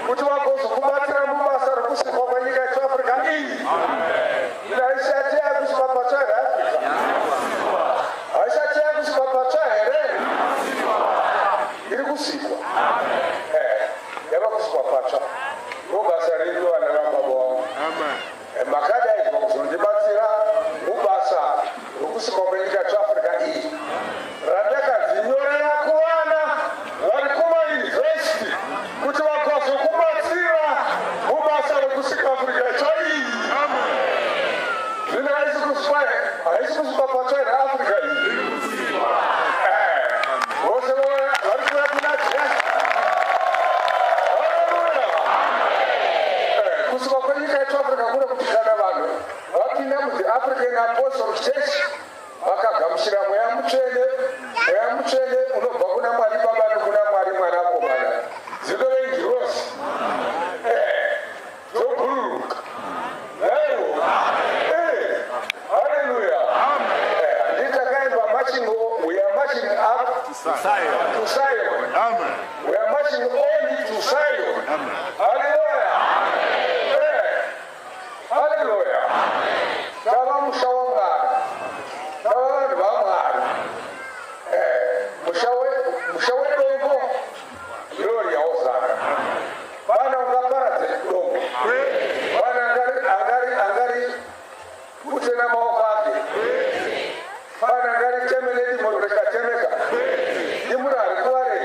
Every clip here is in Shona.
kuti vagozo kubatira mubasa rekusikwa kwenyika yeAfrica iyi. Haisati yakusikwa patsva here Africa? Haisati yakusikwa patsva here? Iri kusikwa. Yava kusikwa patsva. Ndobasa renyu vana vababa vangu. Makadaizwa kuzondibatsira mubasa rekusikwa kwenyika yeAfrica iyi. Randakazvinyorera kuvana vari kumayunivhesiti kuti vakazokubatsira mubasa rekusikwa Africa iyi. Zvino haisi kusikwa patsva here Africa iyi. Vose vari kuuya kuna Jesu. Kusikwa kwenyika yeAfrica kune kuti kana vanhu vapinda muTheAfrican Apostolic Church vakagamuchira mweya mutsvene unobva kuna Mwari Baba nokuna Mwari Mwanakomana, dzino rengirosi dzobhururuka. Haleluya. Handiti takaimba we are marching up to Zion. We are marching only to Zion. Haleluya. Haleluya. Tava musha wa Mwari. Tava vanhu vaMwari. Musha wedombo ndiro yauzana. Vana ungaparadze dombo. Vana angari kute namaoko ake. Vana angari temene dimo rikatemeka. Dimu ari kuware.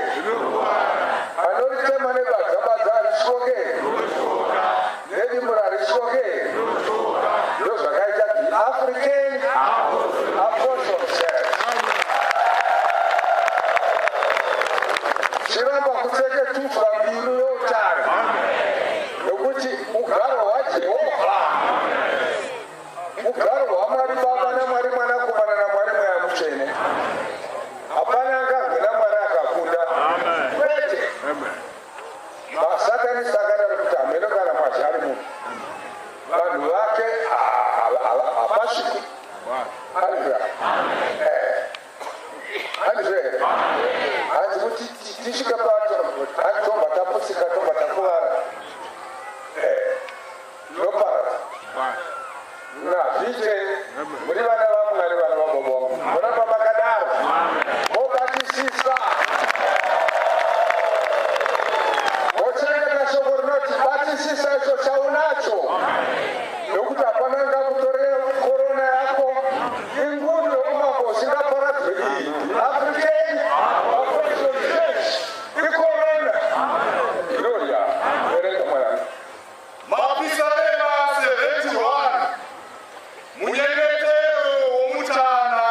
Anoritema nebadza rishoke. Nedimu rishoke. Ndizvo zvakaita the African Apostolic Church. Chiramba kupfeke tufura mbiri youtare nokuti ugaro hwaJehovha, ugaro hwaMwari Baba naMwari Mwanakomana naMwari Mweya Mutsvene. Hapana angagona Mwari akakunda. Kwete. Masatani sakadaro kuti hameno kana mwazvari munhu. Vanhu vake hapasvikwi. Haleluya. Handizve. Hanzi kuti tisvika pato tomba taputsika tomba takuvara. Noparadza. Zvite muri vana vaMwari vana vababa vangu. Muramba makadaro. Mobatisisa. Mochengeta shoko rinoti batisisa icho chaunacho. Nokuti hapana angakutorera korona yako. Ingundo yokumambo usingaparadzwe iyi. African Apostolic Church. Ikorona. Gloria. Verenga Mwari. Mapisarema 71 munyengetero womutana.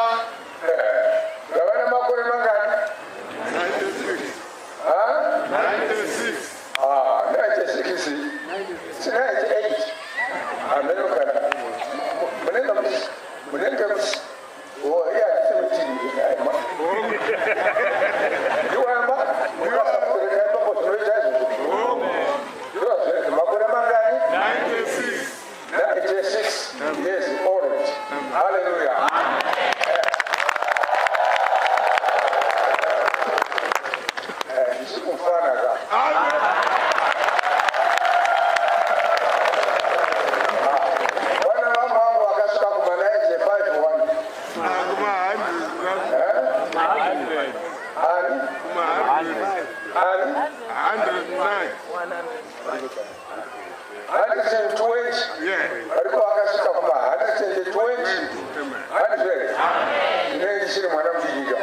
Ndavana makore mangani? 96. 96. 98. Amenokana. Munenga musi. Oh, yeah, it's 17. You are ma? You are makore mangani? 96. 96. Yes, orange. Hallelujah. Ndisikufanaga. Vana vamangu vakasvika kuma 95 120. Ariko vakasvika kuma 120. Handizve. Ndinenge ndisiri mwana mudikiga.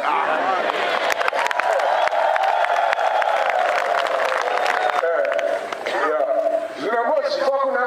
Zvinongoziva kuna